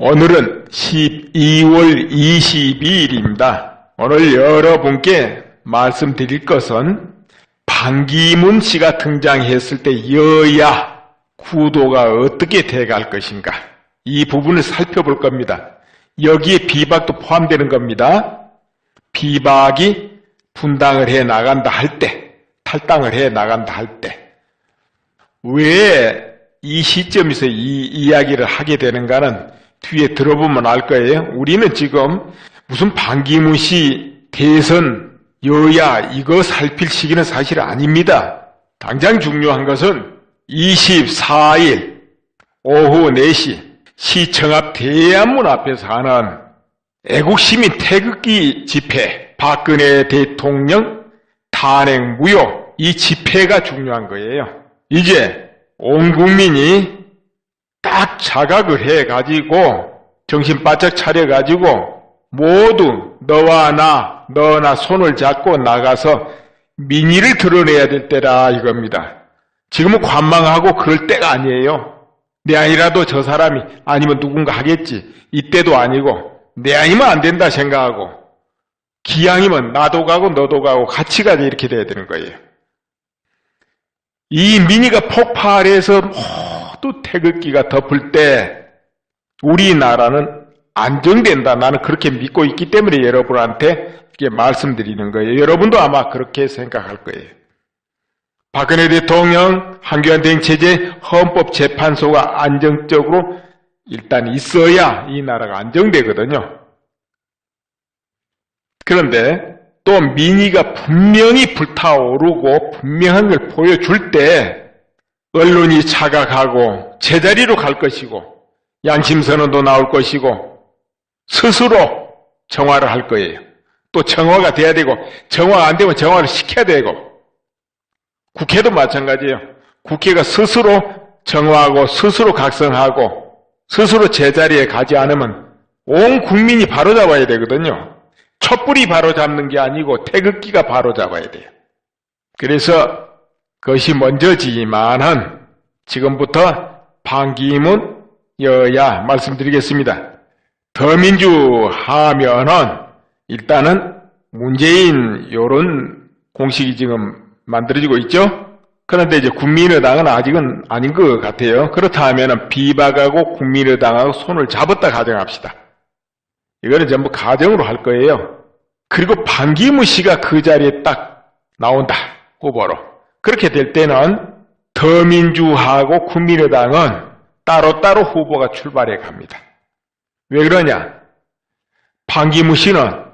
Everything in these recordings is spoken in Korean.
오늘은 12월 22일입니다. 오늘 여러분께 말씀드릴 것은 반기문 씨가 등장했을 때 여야 구도가 어떻게 돼갈 것인가, 이 부분을 살펴볼 겁니다. 여기에 비박도 포함되는 겁니다. 비박이 분당을 해 나간다 할 때, 탈당을 해 나간다 할 때, 왜 이 시점에서 이 이야기를 하게 되는가는 뒤에 들어보면 알 거예요. 우리는 지금 무슨 반기문 씨 대선 여야 이거 살필 시기는 사실 아닙니다. 당장 중요한 것은 24일 오후 4시 시청 앞 대안문 앞에서 하는 애국시민 태극기 집회, 박근혜 대통령 탄핵 무효, 이 집회가 중요한 거예요. 이제 온 국민이 딱 자각을 해가지고 정신 바짝 차려가지고 모두 너와 나, 너나 손을 잡고 나가서 민의를 드러내야 될 때라 이겁니다. 지금은 관망하고 그럴 때가 아니에요. 내 아니라도 저 사람이 아니면 누군가 하겠지, 이때도 아니고, 내 아니면 안 된다 생각하고, 기왕이면 나도 가고 너도 가고 같이 가자, 이렇게 돼야 되는 거예요. 이 민의가 폭발해서 모두 태극기가 덮을 때 우리나라는 안정된다, 나는 그렇게 믿고 있기 때문에 여러분한테 이렇게 말씀드리는 거예요. 여러분도 아마 그렇게 생각할 거예요. 박근혜 대통령, 한교안 대행체제, 헌법재판소가 안정적으로 일단 있어야 이 나라가 안정되거든요. 그런데 또 민의가 분명히 불타오르고 분명한 걸 보여줄 때 언론이 자각하고 제자리로 갈 것이고 양심선언도 나올 것이고 스스로 정화를 할 거예요. 또 정화가 돼야 되고, 정화가 안 되면 정화를 시켜야 되고, 국회도 마찬가지예요. 국회가 스스로 정화하고 스스로 각성하고 스스로 제자리에 가지 않으면 온 국민이 바로잡아야 되거든요. 촛불이 바로잡는 게 아니고 태극기가 바로잡아야 돼요. 그래서 그것이 먼저지만은 지금부터 반기문 여야 말씀드리겠습니다. 더민주 하면은 일단은 문재인 요런 공식이 지금 만들어지고 있죠. 그런데 이제 국민의당은 아직은 아닌 것 같아요. 그렇다 하면은 비박하고 국민의당하고 손을 잡았다 가정합시다. 이거는 전부 가정으로 할 거예요. 그리고 반기문 씨가 그 자리에 딱 나온다, 후보로. 그렇게 될 때는 더민주하고 국민의당은 따로따로 후보가 출발해 갑니다. 왜 그러냐? 반기문 씨는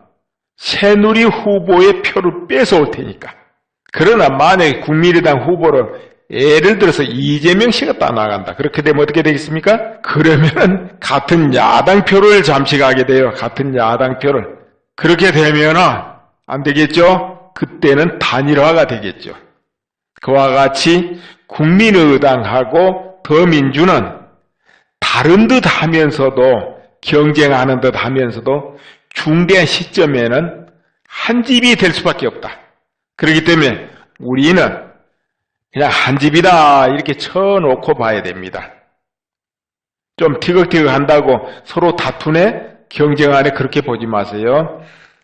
새누리 후보의 표를 뺏어올 테니까. 그러나 만약에 국민의당 후보를 예를 들어서 이재명 씨가 딱 나간다, 그렇게 되면 어떻게 되겠습니까? 그러면 같은 야당 표를 잠시 가게 돼요. 같은 야당 표를. 그렇게 되면은 안 되겠죠? 그때는 단일화가 되겠죠. 그와 같이 국민의당하고 더민주는 다른 듯 하면서도, 경쟁하는 듯 하면서도 중대한 시점에는 한 집이 될 수밖에 없다. 그렇기 때문에 우리는 그냥 한 집이다 이렇게 쳐놓고 봐야 됩니다. 좀 티격태격 한다고 서로 다투네, 경쟁하네, 그렇게 보지 마세요.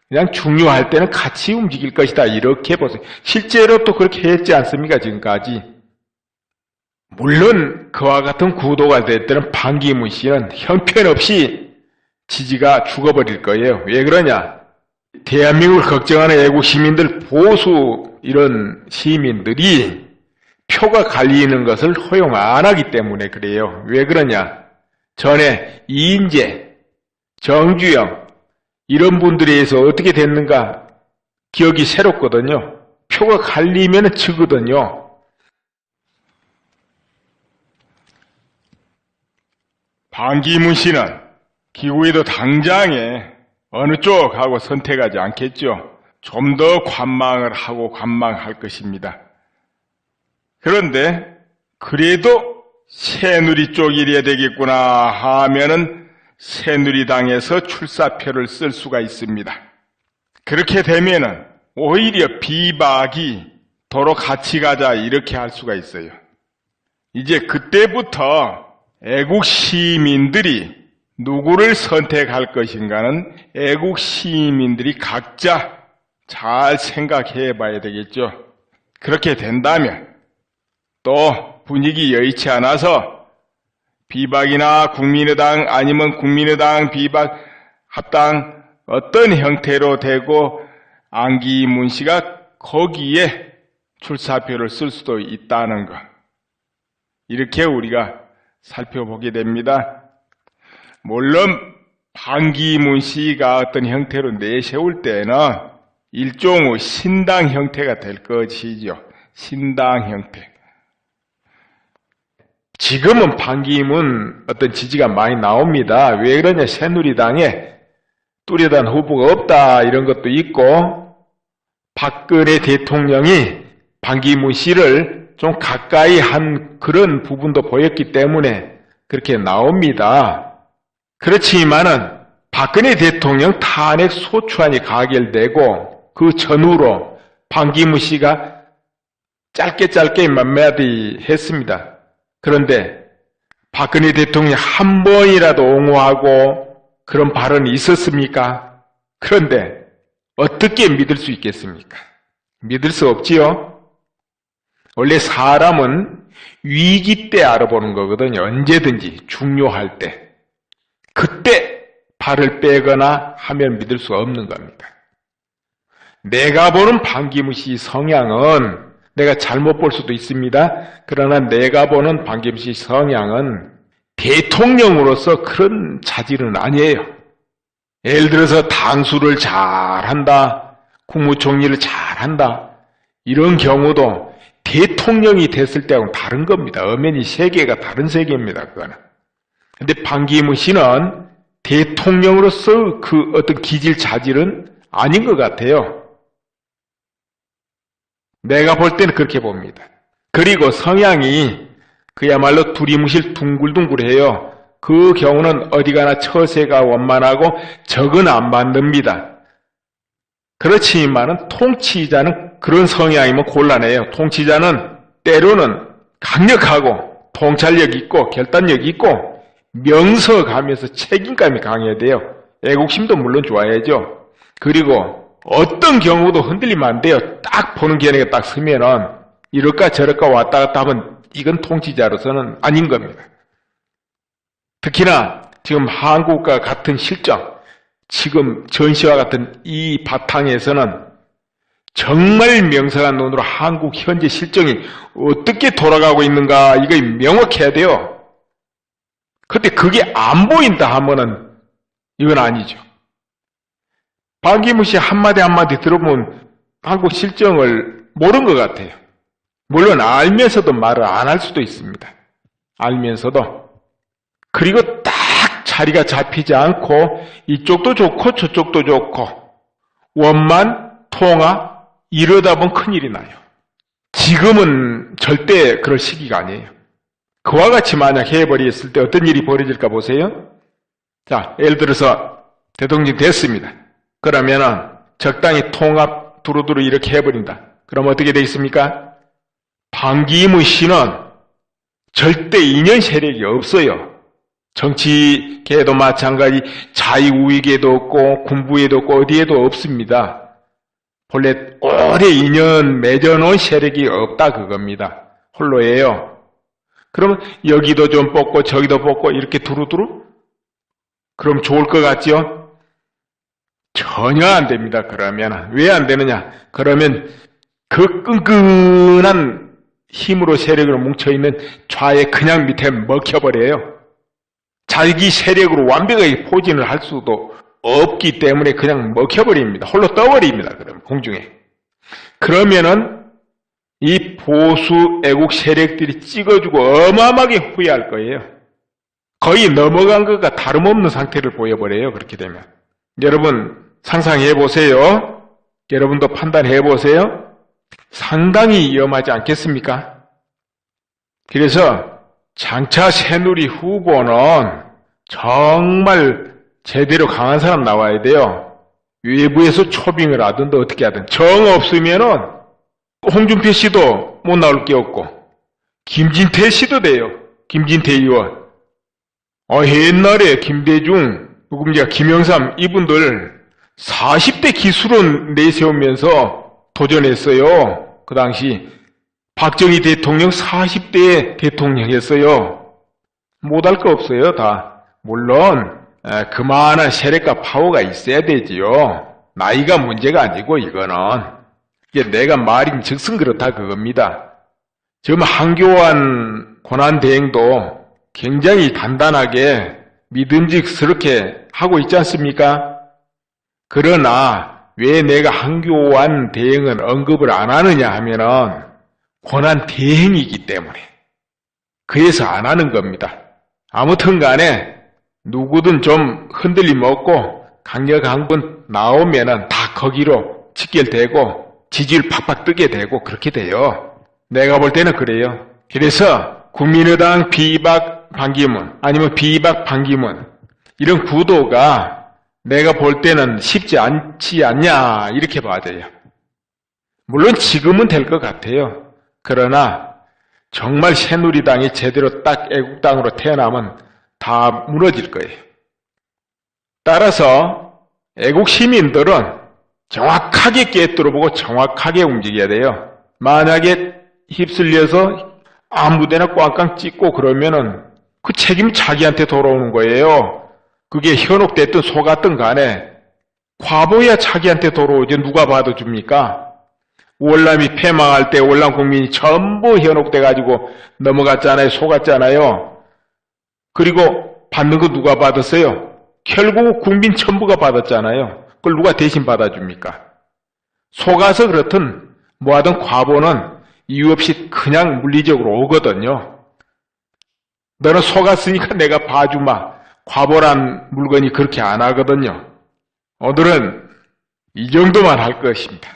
그냥 중요할 때는 같이 움직일 것이다, 이렇게 보세요. 실제로 또 그렇게 했지 않습니까, 지금까지. 물론 그와 같은 구도가 될 때는 반기문 씨는 형편없이 지지가 죽어버릴 거예요. 왜 그러냐? 대한민국을 걱정하는 애국 시민들, 보수 이런 시민들이 표가 갈리는 것을 허용 안 하기 때문에 그래요. 왜 그러냐? 전에 이인재, 정주영 이런 분들에 의해서 어떻게 됐는가 기억이 새롭거든요. 표가 갈리면 지거든요. 반기문 씨는 기구에도 당장에 어느 쪽하고 선택하지 않겠죠. 좀 더 관망을 하고 관망할 것입니다. 그런데 그래도 새누리 쪽 이래야 되겠구나 하면은 새누리당에서 출사표를 쓸 수가 있습니다. 그렇게 되면은 오히려 비박이 도로 같이 가자 이렇게 할 수가 있어요. 이제 그때부터 애국 시민들이 누구를 선택할 것인가는 애국 시민들이 각자 잘 생각해 봐야 되겠죠. 그렇게 된다면 또 분위기 여의치 않아서 비박이나 국민의당 아니면 국민의당 비박 합당 어떤 형태로 되고 안기문 씨가 거기에 출사표를 쓸 수도 있다는 것. 이렇게 우리가 살펴보게 됩니다. 물론 반기문 씨가 어떤 형태로 내세울 때는 일종의 신당 형태가 될 것이죠. 신당 형태. 지금은 반기문 어떤 지지가 많이 나옵니다. 왜 그러냐? 새누리당에 뚜렷한 후보가 없다 이런 것도 있고 박근혜 대통령이 반기문 씨를 좀 가까이 한 그런 부분도 보였기 때문에 그렇게 나옵니다. 그렇지만은 박근혜 대통령 탄핵 소추안이 가결되고 그 전후로 반기문 씨가 짧게 몇 마디 했습니다. 그런데 박근혜 대통령이 한 번이라도 옹호하고 그런 발언이 있었습니까? 그런데 어떻게 믿을 수 있겠습니까? 믿을 수 없지요? 원래 사람은 위기 때 알아보는 거거든요. 언제든지 중요할 때. 그때 발을 빼거나 하면 믿을 수 없는 겁니다. 내가 보는 반기문 씨 성향은 내가 잘못 볼 수도 있습니다. 그러나 내가 보는 반기문 씨 성향은 대통령으로서 그런 자질은 아니에요. 예를 들어서 당수를 잘한다, 국무총리를 잘한다 이런 경우도 대통령이 됐을 때하고는 다른 겁니다. 엄연히 세계가 다른 세계입니다. 그거는. 근데 반기문 씨는 대통령으로서 그 어떤 기질 자질은 아닌 것 같아요. 내가 볼 때는 그렇게 봅니다. 그리고 성향이 그야말로 두리무실 둥글둥글해요. 그 경우는 어디 가나 처세가 원만하고 적은 안 만듭니다. 그렇지만은 통치자는 그런 성향이면 곤란해요. 통치자는 때로는 강력하고 통찰력 있고 결단력 있고 명서가면서 책임감이 강해야 돼요. 애국심도 물론 좋아야죠. 그리고 어떤 경우도 흔들리면 안 돼요. 딱 보는 견해가 딱 서면은 이럴까 저럴까 왔다 갔다 하면 이건 통치자로서는 아닌 겁니다. 특히나 지금 한국과 같은 실정, 지금 전시와 같은 이 바탕에서는 정말 명석한 눈으로 한국 현재 실정이 어떻게 돌아가고 있는가 이거 명확해야 돼요. 근데 그게 안 보인다 하면은 이건 아니죠. 반기문 씨 한마디 한마디 들어보면 한국 실정을 모르는 것 같아요. 물론 알면서도 말을 안 할 수도 있습니다. 알면서도. 그리고 딱 자리가 잡히지 않고 이쪽도 좋고 저쪽도 좋고 원만 통합 이러다 보면 큰일이 나요. 지금은 절대 그럴 시기가 아니에요. 그와 같이 만약 해버렸을 때 어떤 일이 벌어질까 보세요. 자, 예를 들어서 대통령이 됐습니다. 그러면은 적당히 통합 두루두루 이렇게 해버린다. 그럼 어떻게 되겠습니까? 반기문 씨는 절대 인연 세력이 없어요. 정치계도 마찬가지 자유우익에도 없고 군부에도 없고 어디에도 없습니다. 본래 오래 인연 맺어놓은 세력이 없다 그겁니다. 홀로예요. 그러면 여기도 좀 뽑고 저기도 뽑고 이렇게 두루두루? 그럼 좋을 것 같죠? 전혀 안 됩니다. 그러면 왜 안 되느냐? 그러면 그 끈끈한 힘으로 세력으로 뭉쳐있는 좌에 그냥 밑에 먹혀버려요. 자기 세력으로 완벽하게 포진을 할 수도 없기 때문에 그냥 먹혀버립니다. 홀로 떠버립니다. 그럼 공중에. 그러면은 이 보수 애국 세력들이 찍어주고 어마어마하게 후회할 거예요. 거의 넘어간 것과 다름없는 상태를 보여버려요. 그렇게 되면. 여러분 상상해 보세요. 여러분도 판단해 보세요. 상당히 위험하지 않겠습니까? 그래서 장차 새누리 후보는 정말 제대로 강한 사람 나와야 돼요. 외부에서 초빙을 하든 어떻게 하든 정 없으면은 홍준표 씨도 못 나올 게 없고 김진태 씨도 돼요. 김진태 의원. 옛날에 김대중, 누굽니까, 김영삼 이분들 40대 기술원 내세우면서 도전했어요. 그 당시 박정희 대통령 40대 대통령 했어요. 못할 거 없어요, 다. 물론 그만한 세력과 파워가 있어야 되지요. 나이가 문제가 아니고 이거는. 이게 내가 말인 즉슨 그렇다 그겁니다. 지금 한교안 고난대행도 굉장히 단단하게 믿음직스럽게 하고 있지 않습니까? 그러나 왜 내가 한교안 대행은 언급을 안 하느냐 하면은 고난대행이기 때문에 그래서 안 하는 겁니다. 아무튼 간에 누구든 좀 흔들림 없고 강력 분 나오면은 다 거기로 직결되고 지지율 팍팍 뜨게 되고 그렇게 돼요. 내가 볼 때는 그래요. 그래서 국민의당 비박 반기문 아니면 비박 반기문 이런 구도가 내가 볼 때는 쉽지 않지 않냐 이렇게 봐야 돼요. 물론 지금은 될 것 같아요. 그러나 정말 새누리당이 제대로 딱 애국당으로 태어나면 다 무너질 거예요. 따라서 애국 시민들은 정확하게 꿰뚫어보고 정확하게 움직여야 돼요. 만약에 휩쓸려서 아무데나 꽝꽝 찍고 그러면은 그 책임 자기한테 돌아오는 거예요. 그게 현혹됐든 속았든 간에 과보야 자기한테 돌아오지 누가 받아줍니까? 월남이 패망할 때 월남 국민이 전부 현혹돼가지고 넘어갔잖아요. 속았잖아요. 그리고 받는 거 누가 받았어요? 결국 국민 전부가 받았잖아요. 그걸 누가 대신 받아줍니까? 속아서 그렇든 뭐하든 과보는 이유 없이 그냥 물리적으로 오거든요. 너는 속았으니까 내가 봐주마. 과보란 물건이 그렇게 안 하거든요. 오늘은 이 정도만 할 것입니다.